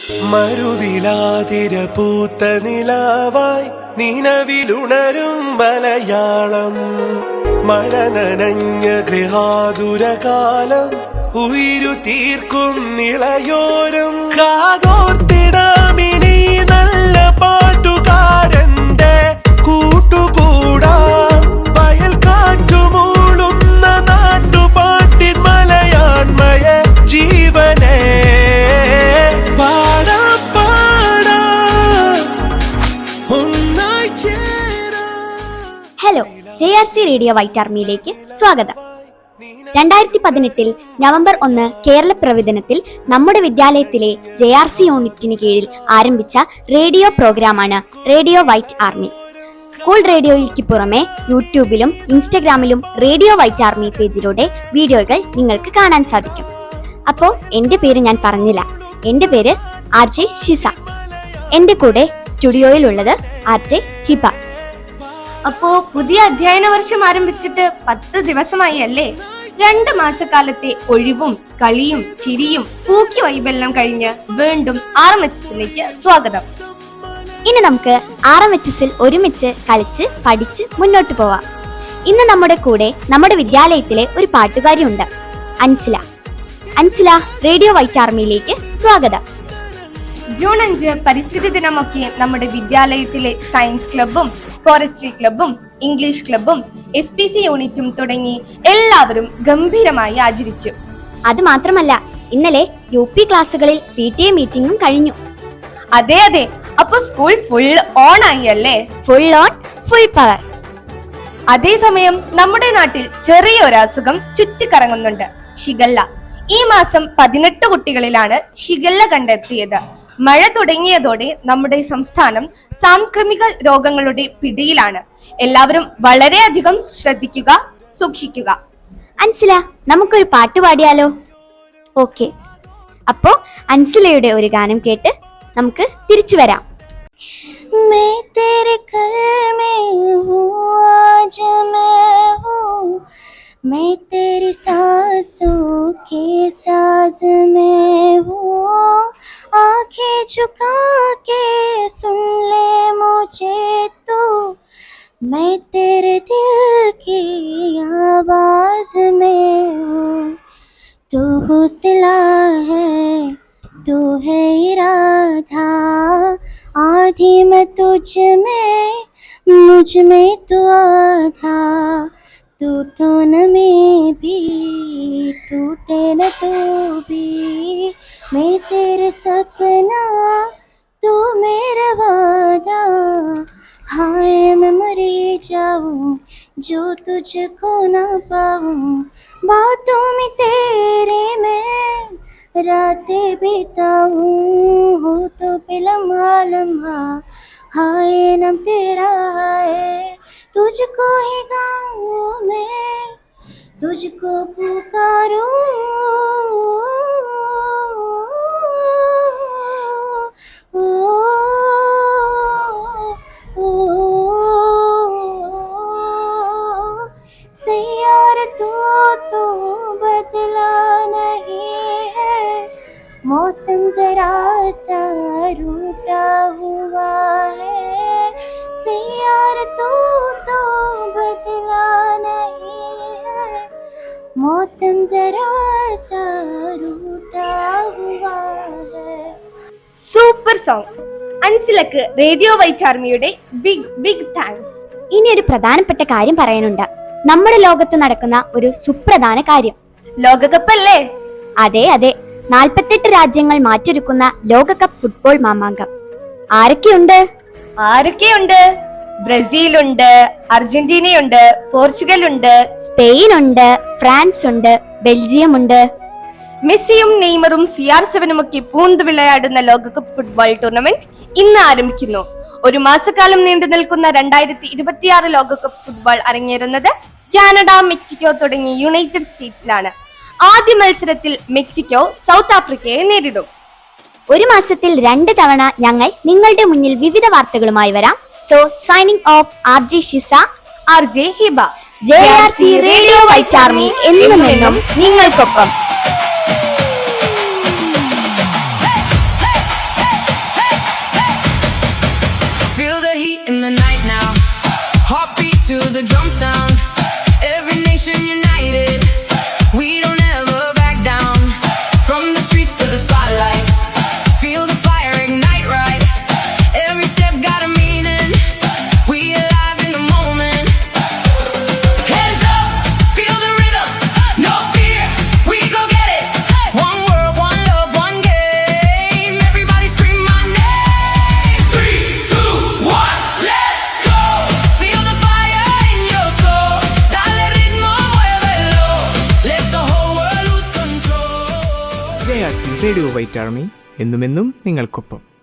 മരുവിലാതിര പൂത്ത നിലാവായി നിലവിലുണരും മലയാളം. മഴ നനഞ്ഞ ഗൃഹാതുരകാലം ഉയിരു തീർക്കും നിളയോരം. കാതോർത്തിടാമിനി നല്ല പാട്ടുകാരന്റെ കൂട്ടുകൂടാം. വയൽ കാറ്റുമൂളുന്ന നാട്ടുപാട്ടിൻ മലയാൺമയ ജീവനേ. ഹലോ, JRC റേഡിയോ വൈറ്റ് ആർമിയിലേക്ക് സ്വാഗതം. 2018 നവംബർ 1 കേരള പ്രവിധനത്തിൽ നമ്മുടെ വിദ്യാലയത്തിലെ JRC യൂണിറ്റിന് കീഴിൽ ആരംഭിച്ച റേഡിയോ പ്രോഗ്രാമാണ് റേഡിയോ വൈറ്റ് ആർമി. സ്കൂൾ റേഡിയോയ്ക്ക് പുറമെ യൂട്യൂബിലും ഇൻസ്റ്റഗ്രാമിലും റേഡിയോ വൈറ്റ് ആർമി പേജിലൂടെ വീഡിയോകൾ നിങ്ങൾക്ക് കാണാൻ സാധിക്കും. അപ്പോൾ എൻ്റെ പേര് ഞാൻ പറഞ്ഞില്ല, എൻ്റെ പേര് RJ ഷിസ. എൻ്റെ കൂടെ സ്റ്റുഡിയോയിലുള്ളത് RJ ഹിബ. അപ്പോ പുതിയ അധ്യയന വർഷം ആരംഭിച്ചിട്ട് 10 ദിവസമായി അല്ലേ? 2 മാസക്കാലത്തെ ഒഴിവും കളിയും ചിരിയും പൂക്കി വൈബെല്ലാം കഴിഞ്ഞ് വീണ്ടും RMHSലേക്ക് സ്വാഗതം. ഇനി നമുക്ക് RMHSൽ ഒരുമിച്ച് കളിച്ച് പഠിച്ച് മുന്നോട്ട് പോവാം. ഇന്ന് നമ്മുടെ കൂടെ നമ്മുടെ വിദ്യാലയത്തിലെ ഒരു പാട്ടുകാരി ഉണ്ട്, അൻസില. അൻസില, റേഡിയോ വൈറ്റ് ആർമിയിലേക്ക് സ്വാഗതം. ജൂൺ 5 പരിസ്ഥിതി ദിനമൊക്കെ നമ്മുടെ വിദ്യാലയത്തിലെ സയൻസ് ക്ലബും ഫോറസ്ട്രി ക്ലബും ഇംഗ്ലീഷ് ക്ലബും SPC യൂണിറ്റും തുടങ്ങി എല്ലാവരും ഗംഭീരമായി ആചരിച്ചു. അത് മാത്രമല്ല, ഇന്നലെ UP ക്ലാസ്സുകളിൽ PTA മീറ്റിംഗും കഴിഞ്ഞു. അതെ അതെ, അപ്പൊ സ്കൂൾ ഫുൾ ഓൺ ആയി അല്ലേ? Full on, full power. അതേസമയം നമ്മുടെ നാട്ടിൽ ചെറിയൊരു അസുഖം ചുറ്റിക്കറങ്ങുന്നുണ്ട്, ഷിഗല്ല. ഈ മാസം 18 കുട്ടികളിലാണ് ഷിഗല്ല കണ്ടെത്തിയത്. മഴ തുടങ്ങിയതോടെ നമ്മുടെ സംസ്ഥാനം സാംക്രമിക രോഗങ്ങളുടെ പിടിയിലാണ്. എല്ലാവരും വളരെയധികം ശ്രദ്ധിക്കുക, സൂക്ഷിക്കുക. അൻസില, നമുക്കൊരു പാട്ട് പാടിയാലോ? ഓക്കെ, അപ്പോ അൻസിലയുടെ ഒരു ഗാനം കേട്ട് നമുക്ക് തിരിച്ചു വരാം. मैं तेरी सांसों के साज में हूँ, आंखें झुका के सुन ले मुझे तू, मैं तेरे दिल की आवाज में हूँ. तू हौसला है, तू है इरादा, आधी मैं तुझ में, मुझ में तू आधा. तू तो न में भी टूटे न तू भी, मैं तेरे सपना तू मेरा वादा. हाय मैं मरी जाऊं जो तुझको ना पाऊं, बातों में तेरे मैं रातें बिताऊं. हो तो पे लम्हा लम्हा हाय नाम तेरा है, तुझको ही गाऊं मैं, तुझको पुकारूं. ओ, ओ, सैयार तू तो बदला नहीं है, मौसम जरा सा रूठा हुआ है. सैयार तू तो बदला नहीं है, मौसम जरा सा रूठा हुआ है. Super song. അൻസിലക്ക് റേഡിയോ വൈറ്റ് ആർമിയുടെ ബിഗ് ബിഗ് താങ്ക്സ്. ഇനി ഒരു പ്രധാനപ്പെട്ട കാര്യം പറയാനുണ്ട്. നമ്മുടെ ലോകത്ത് നടക്കുന്ന ഒരു സുപ്രധാന കാര്യം, ലോകകപ്പ് അല്ലേ? അതെ അതെ, 48 രാജ്യങ്ങൾ മാറ്റൊരുക്കുന്ന ലോകകപ്പ് ഫുട്ബോൾ മാമാങ്കം. ആരൊക്കെയുണ്ട്? ബ്രസീലുണ്ട്, അർജന്റീനയുണ്ട്, പോർച്ചുഗലുണ്ട്, സ്പെയിനുണ്ട്, ഫ്രാൻസ് ഉണ്ട്, ബെൽജിയം ഉണ്ട്. മെസ്സിയും നെയ്മറും CR7 ഒക്കെ പൂന്തു വിളയാടുന്ന ലോകകപ്പ് ഫുട്ബോൾ ടൂർണമെന്റ് ഇന്ന് ആരംഭിക്കുന്നു. 1 മാസക്കാലം നീണ്ടു നിൽക്കുന്ന 2026 ലോകകപ്പ് ഫുട്ബോൾ അരങ്ങേറുന്നത് കാനഡ, മെക്സിക്കോ തുടങ്ങി യുണൈറ്റഡ് സ്റ്റേറ്റ്സിലാണ്. ആദ്യ മത്സരത്തിൽ മെക്സിക്കോ സൗത്ത് ആഫ്രിക്കയെ നേരിടും. 1 മാസത്തിൽ 2 തവണ ഞങ്ങൾ നിങ്ങളുടെ മുന്നിൽ വിവിധ വാർത്തകളുമായി വരാം. So signing off RJ Shiza, RJ Hiba. JRC radio white army എന്നും നിങ്ങൾക്കൊപ്പം. റേഡിയോ വൈറ്റ് ആർമി എന്നുമെന്നും നിങ്ങൾക്കൊപ്പം.